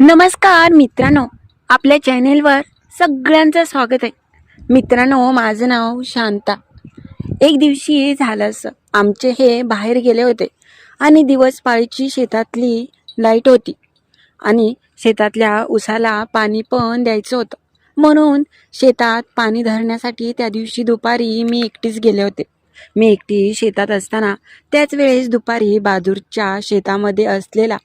नमस्कार मित्रांनो, आपल्या चॅनेलवर सगळ्यांचं स्वागत आहे. मित्रांनो, माझं नाव शांता. एक दिवशी झालं असं, आमचे हे बाहेर गेले होते आणि दिवस पाळीची शेतातली लाईट होती आणि शेतातल्या उसाला पाणी पण द्यायचं होतं. म्हणून शेतात पाणी धरण्यासाठी त्या दिवशी दुपारी मी एकटीच गेले होते. मी एकटी शेतात असताना त्याच वेळेस दुपारी बाजूच्या शेतामध्ये असलेला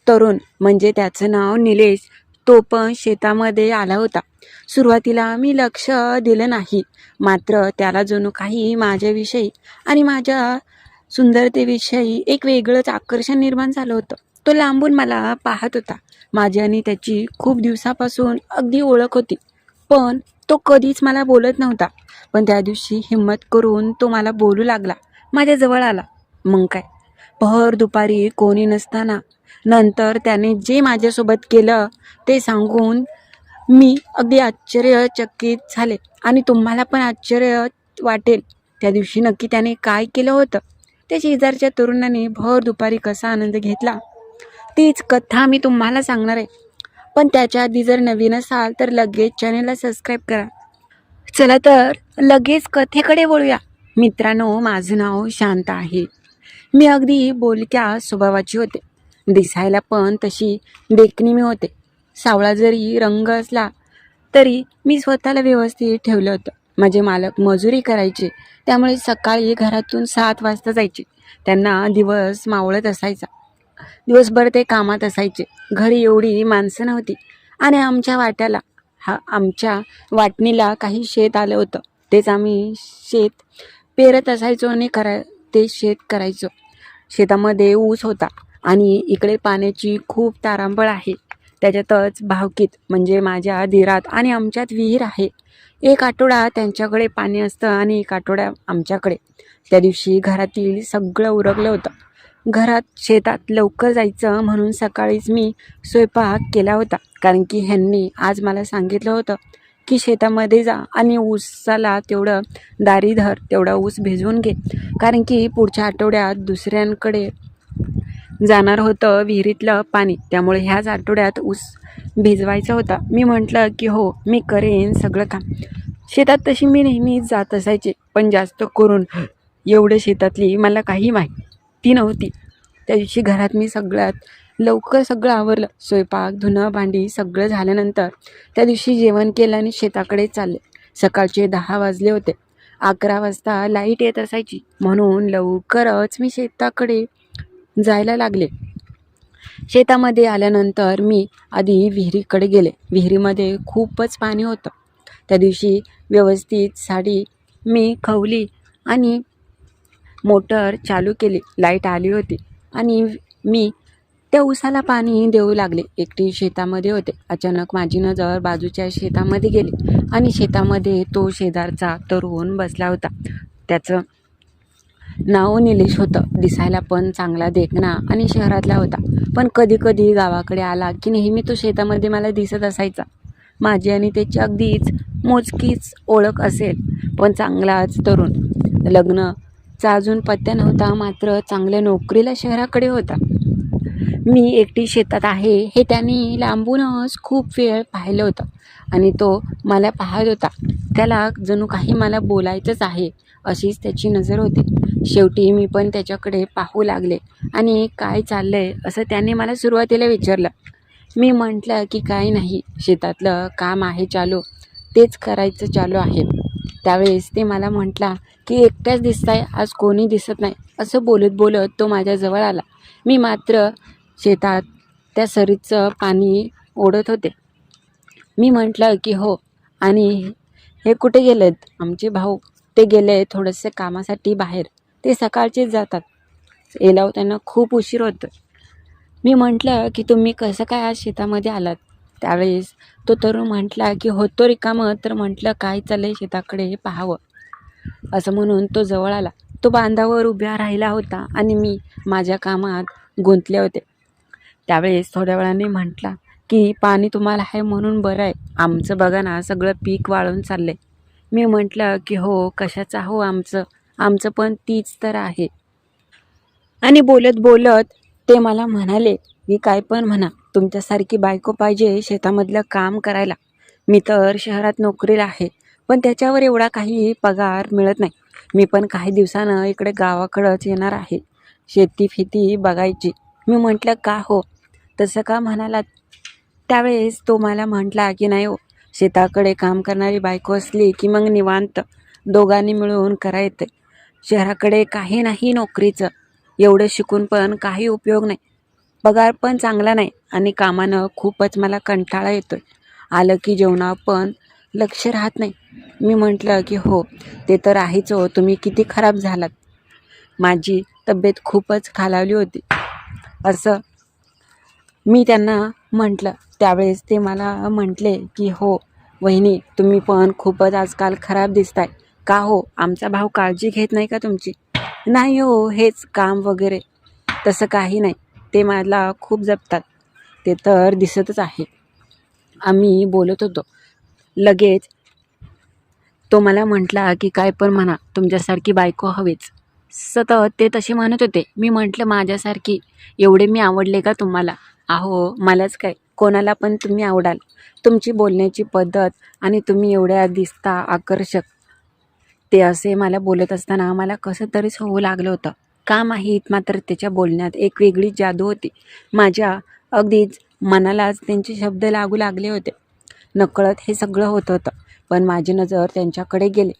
तरुण, म्हणजे त्याचं नाव निलेश, तो पण शेतामध्ये आला होता. सुरुवातीला मी लक्ष दिलं नाही, मात्र त्याला जणू काही माझ्याविषयी आणि माझ्या सुंदरतेविषयी एक वेगळंच आकर्षण निर्माण झालं होतं. तो लांबून मला पाहत होता. माझी आणि त्याची खूप दिवसापासून अगदी ओळख होती, पण तो कधीच मला बोलत नव्हता. पण त्या दिवशी हिम्मत करून तो मला बोलू लागला, माझ्या जवळ आला. मग काय, भर दुपारी कोणी नसताना नंतर त्याने जे माझ्यासोबत केलं ते सांगून मी अगदी आश्चर्यचकित झाले. आणि तुम्हाला पण आश्चर्य वाटेल त्या दिवशी नक्की त्याने काय केलं होतं. त्या शेजारच्या तरुणाने भर दुपारी कसा आनंद घेतला तीच कथा मी तुम्हाला सांगणार आहे. पण त्याच्या आधी जर नवीन असाल तर लगेच चॅनेलला सबस्क्राईब करा. चला तर लगेच कथेकडे वळूया. मित्रांनो, माझं नाव शांत आहे. मी अगदी बोलक्या स्वभावाची होते. दिसायला पण तशी देखणी मी होते. सावळा जरी रंग असला तरी मी स्वतःला व्यवस्थित ठेवलं होतं. माझे मालक मजुरी करायचे, त्यामुळे सकाळी घरातून 7 वाजता जायचे. त्यांना दिवस मावळत असायचा. दिवसभर ते कामात असायचे. घरी एवढी माणसं नव्हती आणि आमच्या वाटणीला काही शेत आलं होतं. तेच आम्ही शेत पेरत असायचो आणि ते शेत करायचो. शेतामध्ये ऊस होता आणि इकडे पाण्याची खूप तारांबळ आहे. त्याच्यातच भावकीत म्हणजे माझ्या धीरात आणि आमच्यात विहीर आहे. एक आठवडा त्यांच्याकडे पाणी असतं आणि एक आठवडा आमच्याकडे. त्या दिवशी घरातील सगळं उरकलं होतं. घरात शेतात लवकर जायचं म्हणून सकाळीच मी स्वयंपाक केला होता, कारण की ह्यांनी आज मला सांगितलं होतं की शेतामध्ये जा आणि ऊसाला तेवढं दारी धर, तेवढा ऊस भिजवून घे, कारण की पुढच्या आठवड्यात दुसऱ्यांकडे जाणार होतं विहिरीतलं पाणी, त्यामुळे ह्याच आठवड्यात ऊस भिजवायचा होता. मी म्हटलं की हो, मी करेन सगळं काम. शेतात तशी मी नेहमीच जात असायचे, पण जास्त करून एवढं शेतातली मला काही माहिती नव्हती. त्या दिवशी घरात मी सगळ्यात लवकर सगळं आवरलं. स्वयंपाक, धुणं, भांडी सगळं झाल्यानंतर त्या दिवशी जेवण केलं आणि शेताकडे चालले. सकाळचे 10 वाजले होते. 11 वाजता लाईट येत असायची, म्हणून लवकरच मी शेताकडे जायला लागले. शेतामध्ये आल्यानंतर मी आधी विहिरीकडे गेले. विहिरीमध्ये खूपच पाणी होतं. त्या दिवशी व्यवस्थित साडी मी खवली आणि मोटर चालू केली. लाईट आली होती आणि मी त्या ऊसाला पाणी देऊ लागले. एकटी शेतामध्ये होते. अचानक माझी नजर बाजूच्या शेतामध्ये गेली आणि शेतामध्ये तो शेजारचा तरुण बसला होता. त्याचं नाव निलेश होतं. दिसायला पण चांगला देखणा आणि शहरातला होता, पण कधी कधी गावाकडे आला की नेहमी तो शेतामध्ये मला दिसत असायचा. माझी आणि त्याची अगदीच मोजकीच ओळख असेल, पण चांगलाच तरुण. लग्नाचा अजून पत्ता नव्हता, मात्र चांगल्या नोकरीला शहराकडे होता. मी एकटी शेतात आहे हे त्यांनी लांबूनच खूप वेळ पाहिलं होतं आणि तो मला पाहत होता. त्याला जणू काही मला बोलायचंच आहे अशीच त्याची नजर होती. शेवटी मी पण त्याच्याकडे पाहू लागले आणि काय चाललंय असं त्याने मला सुरुवातीला विचारलं. मी म्हटलं की काय नाही, शेतातलं काम आहे चालू, तेच करायचं चालू आहे. त्यावेळेस ते मला म्हटला की एकट्याच दिसताय, आज कोणी दिसत नाही. असं बोलत बोलत तो माझ्याजवळ आला. मी मात्र शेतात त्या सरीचं पाणी ओढत होते. मी म्हटलं की हो. आणि हे कुठे गेलेत? आमचे भाऊ, ते गेले थोडंसं कामासाठी बाहेर. ते सकाळचेच जातात. यायला त्यांना खूप उशीर होतो. मी म्हटलं की तुम्ही कसं काय आज शेतामध्ये आलात? त्यावेळेस तो तरुण म्हटला की होतो रिकामं, तर म्हटलं काय चाललंय शेताकडे पाहावं. असं म्हणून तो जवळ आला. तो बांधावर उभा राहिला होता आणि मी माझ्या कामात गुंतले होते. त्यावेळेस थोड्या वेळाने म्हटला की पाणी तुम्हाला आहे म्हणून बरं आहे, आमचं बघा ना सगळं पीक वाळून चाललंय. मी म्हटलं की हो, कशाचं हो, आमचं पण तीच तर आहे. आणि बोलत बोलत ते मला म्हणाले की काय पण म्हणा, तुमच्यासारखी बायको पाहिजे शेतामधलं काम करायला. मी तर शहरात नोकरीला आहे, पण त्याच्यावर एवढा काही पगार मिळत नाही. मी पण काही दिवसानं इकडे गावाकडंच येणार आहे, शेती बघायची. मी म्हटलं का हो, तसं का म्हणालात? त्यावेळेस तो मला म्हटला की नाही हो, शेताकडे काम करणारी बायको असली की मग निवांत दोघांनी मिळून करायचं. शहराकडे काही नाही नोकरीचं, एवढं शिकून पण काही उपयोग नाही, पगार पण चांगला नाही आणि कामानं खूपच मला कंटाळा येतोय. आलं की जेवणावर पण लक्ष राहत नाही. मी म्हटलं की हो, ते तर आहेच हो, तुम्ही किती खराब झालात. माझी तब्येत खूपच खालावली होती असं मी त्यांना म्हटलं. त्यावेळेस ते मला म्हटले की हो वहिनी, तुम्ही पण खूपच आजकाल खराब दिसताय. का हो, आमचा भाऊ काळजी घेत नाही का तुमची? नाही हो, हेच काम वगैरे. तसं काही नाही, ते मला खूप जपतात, ते तर दिसतच आहे. आम्ही बोलत होतो, लगेच तो मला म्हटला की काय पण म्हणा, तुमच्यासारखी बायको हवीच. सतत ते तसे म्हणत होते. मी म्हटलं माझ्यासारखी एवढे मी आवडले का तुम्हाला? अहो मलाच काय, कोणाला पण तुम्ही आवडाल. तुमची बोलण्याची पद्धत आणि तुम्ही एवढ्या दिसता आकर्षक. ते असे मला बोलत असताना मला कसं तरीच होऊ लागलं होतं. का माहीत, मात्र त्याच्या बोलण्यात एक वेगळी जादू होती. माझ्या अगदीच मनालाच त्यांचे शब्द लागू लागले होते. नकळत हे सगळं होत होतं, पण माझी नजर त्यांच्याकडे गेली.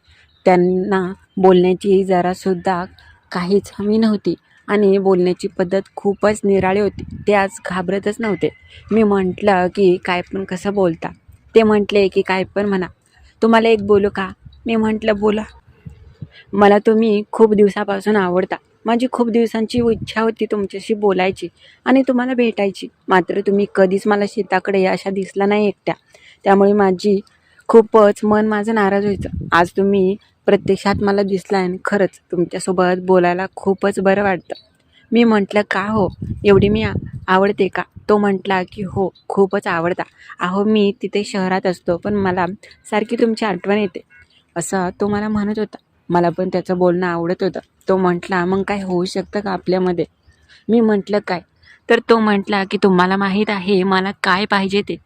त्यांना बोलण्याची जरासुद्धा काहीच हमी नव्हती आणि बोलण्याची पद्धत खूपच निराळी होती. ते आज घाबरतच नव्हते. मी म्हटलं की काय पण कसं बोलता? ते म्हटले की काय पण म्हणा. तुम्हाला एक बोलू का? मी म्हटलं बोला. मला तुम्ही खूप दिवसापासून आवडता. माझी खूप दिवसांची इच्छा होती तुमच्याशी बोलायची आणि तुम्हाला भेटायची, मात्र तुम्ही कधीच मला शेताकडे अशा दिसला नाही एकट्या. त्यामुळे खूपच मन माझं नाराज व्हायचं. आज तुम्ही प्रत्यक्षात मला दिसला आणि खरंच तुमच्यासोबत बोलायला खूपच बरं वाटतं. मी म्हटलं का हो, एवढी मी आवडते का? तो म्हटला की हो, खूपच आवडता. अहो मी तिथे शहरात असतो, पण मला सारखी तुमची आठवण येते, असं तो मला म्हणत होता. मला पण त्याचं बोलणं आवडत होतं. तो म्हटला मग काय होऊ शकतं का आपल्यामध्ये? मी म्हटलं काय? तर तो म्हटला की तुम्हाला माहीत आहे मला काय पाहिजे ते,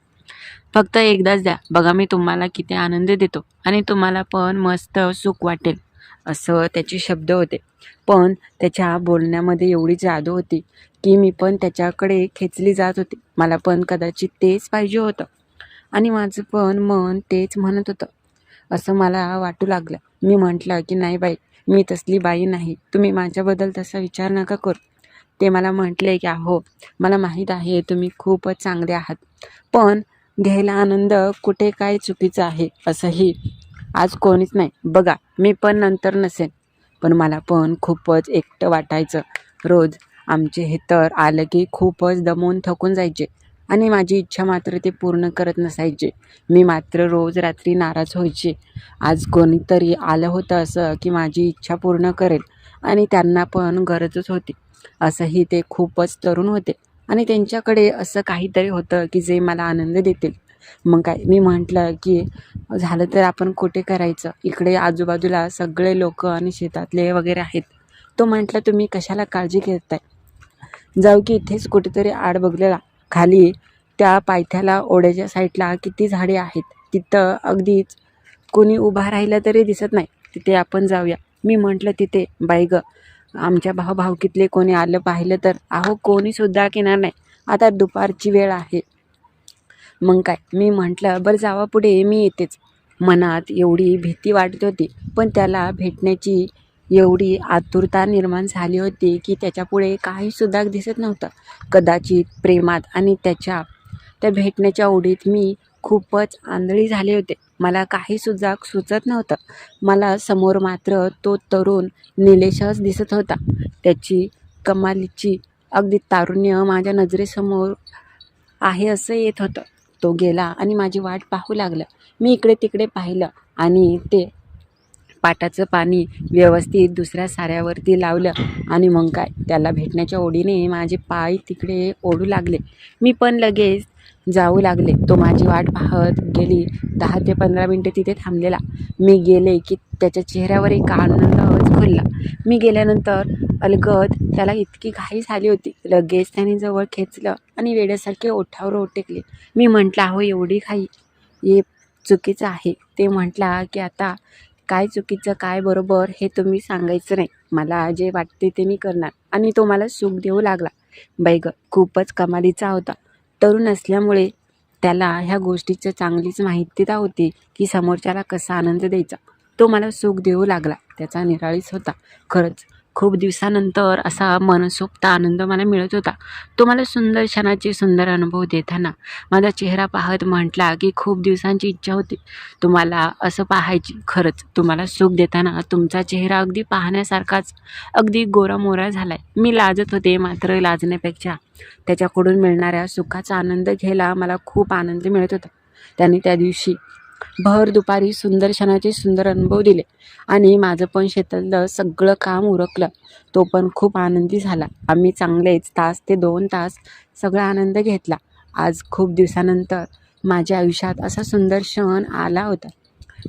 फक्त एकदाच द्या, बघा मी तुम्हाला किती आनंद देतो आणि तुम्हाला पण मस्त सुख वाटेल, असं त्याचे शब्द होते. पण त्याच्या बोलण्यामध्ये एवढी जादू होती की मी पण त्याच्याकडे खेचली जात होते. मला पण कदाचित तेच पाहिजे होतं आणि माझं पण मन तेच म्हणत होतं असं मला वाटू लागलं. मी म्हटलं की नाही बाई, मी तसली बाई नाही, तुम्ही माझ्याबद्दल तसा विचार नका करू. ते मला म्हटले की अहो मला माहीत आहे तुम्ही खूपच चांगले आहात, पण घ्यायला आनंद कुठे काय चुकीचं आहे असंही आज कोणीच नाही. बघा मी पण नंतर नसेन, पण मला पण खूपच एकटं वाटायचं. रोज आमचे हे तर आलं की खूपच दमून थकून जायचे आणि माझी इच्छा मात्र ते पूर्ण करत नसायचे. मी मात्र रोज रात्री नाराज व्हायचे. आज कोणीतरी आलं होतं असं की माझी इच्छा पूर्ण करेल आणि त्यांना पण गरजच होती. असंही ते खूपच तरुण होते आणि त्यांच्याकडे असं काहीतरी होतं की जे मला आनंद देतील. मग काय, मी म्हटलं की झालं तर आपण कुठे करायचं, इकडे आजूबाजूला सगळे लोक आणि शेतातले वगैरे आहेत. तो म्हटला तुम्ही कशाला काळजी घेताय, जाऊ की इथेच कुठेतरी आड बघलेला खाली त्या पायथ्याला ओढ्याच्या साईडला किती झाडे आहेत, तिथं अगदीच कोणी उभा राहिलं तरी दिसत नाही, तिथे आपण जाऊया. मी म्हटलं तिथे बाई ग, आमच्या भाऊकीतले कोणी आलं पाहिलं तर? अहो कोणीसुद्धा येणार नाही, आता दुपारची वेळ आहे. मग काय, मी म्हटलं बरं जावा पुढे, मी येतेच. मनात एवढी भीती वाटत होती, पण त्याला भेटण्याची एवढी आतुरता निर्माण झाली होती की त्याच्यापुढे काहीसुद्धा दिसत नव्हतं. कदाचित प्रेमात आणि त्या भेटण्याच्या ओढीत मी खूपच आंधळी झाले होते. मला काहीसुद्धा सुचत नव्हतं. मला समोर मात्र तो तरुण निलेशच दिसत होता. त्याची कमालीची अगदी तारुण्य माझ्या नजरेसमोर आहे असं येत होतं. तो गेला आणि माझी वाट पाहू लागला. मी इकडे तिकडे पाहिलं आणि ते पाटाचं पाणी व्यवस्थित दुसऱ्या साऱ्यावरती लावलं आणि मग काय, त्याला भेटण्याच्या ओढीने माझे पाय तिकडे ओढू लागले. मी पण लगेच जाऊ लागले. तो माझी वाट पाहत गेली. 10 ते 15 मिनटं तिथे थांबलेला. मी गेले की त्याच्या चेहऱ्यावर एक आनंदच खुलला. मी गेल्यानंतर अलगद त्याला इतकी घाई झाली होती. लगेच त्याने जवळ खेचलं आणि वेड्यासारखे ओठावर ओठ टेकले. मी म्हटलं, अहो एवढी घाई, हे चुकीचं आहे. ते म्हटला की आता काय चुकीचं काय बरोबर हे तुम्ही सांगायचं नाही, मला जे वाटते ते मी करणार. आणि तो मला सुख देऊ लागला. बाई गं, खूपच कमालीचा होता. तरुण असल्यामुळे त्याला ह्या गोष्टीचं चांगलीच माहिती होती की समोरच्याला कसा आनंद द्यायचा. तो मला सुख देऊ लागला. त्याचा निराळीच होता. खरंच खूप दिवसानंतर असा मनसोक्त आनंद मला मिळत होता. तो मला सुंदर क्षणाचे सुंदर अनुभव देताना माझा चेहरा पाहत म्हटला की खूप दिवसांची इच्छा होती तुम्हाला असं पाहायची. खरंच तुम्हाला सुख देताना तुमचा चेहरा अगदी पाहण्यासारखाच अगदी गोरामोरा झालाय. मी लाजत होते, मात्र लाजण्यापेक्षा त्याच्याकडून मिळणाऱ्या सुखाचा आनंद घ्यायला मला खूप आनंद मिळत होता. त्याने त्या दिवशी भर दुपारी सुंदर क्षणाचे सुंदर अनुभव दिले आणि माझं पण शेतातलं सगळं काम उरकलं. तो पण खूप आनंदी झाला. आम्ही चांगलेच तास ते 2 तास सगळा आनंद घेतला. आज खूप दिवसानंतर माझ्या आयुष्यात असा सुंदर क्षण आला होता.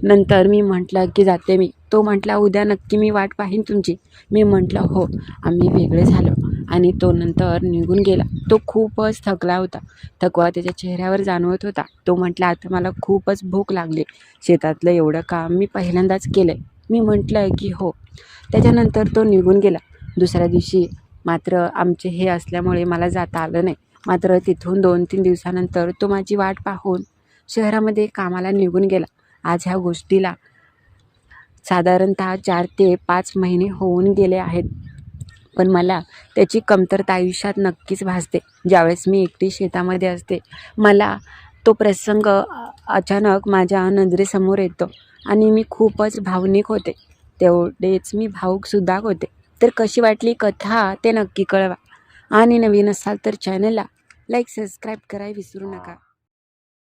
नंतर मी म्हटलं की जाते मी. तो म्हटला, उद्या नक्की मी वाट पाहीन तुमची. मी म्हटलं हो. आम्ही वेगळे झालो आणि तो नंतर निघून गेला. तो खूपच थकला होता. थकवा त्याच्या चेहऱ्यावर जाणवत होता. तो म्हटला, आता मला खूपच भूक लागली. शेतातलं एवढं काम मी पहिल्यांदाच केलं आहे. मी म्हटलं की हो. त्याच्यानंतर तो निघून गेला. दुसऱ्या दिवशी मात्र आमचे हे असल्यामुळे मला जाता आलं नाही. मात्र तिथून 2-3 दिवसानंतर तो माझी वाट पाहून शहरामध्ये कामाला निघून गेला. आज ह्या गोष्टीला साधारणतः 4 ते 5 महिने होऊन गेले आहेत. पण मला त्याची कमतरता आयुष्यात नक्कीच भासते. ज्यावेळेस मी एकटी शेतामध्ये असते, मला तो प्रसंग अचानक माझ्या नजरेसमोर येतो आणि मी खूपच भावनिक होते. तेवढेच मी भावूकसुद्धा होते. तर कशी वाटली कथा ते नक्की कळवा आणि नवीन असाल तर चॅनलला लाईक सबस्क्राईब करायला विसरू नका.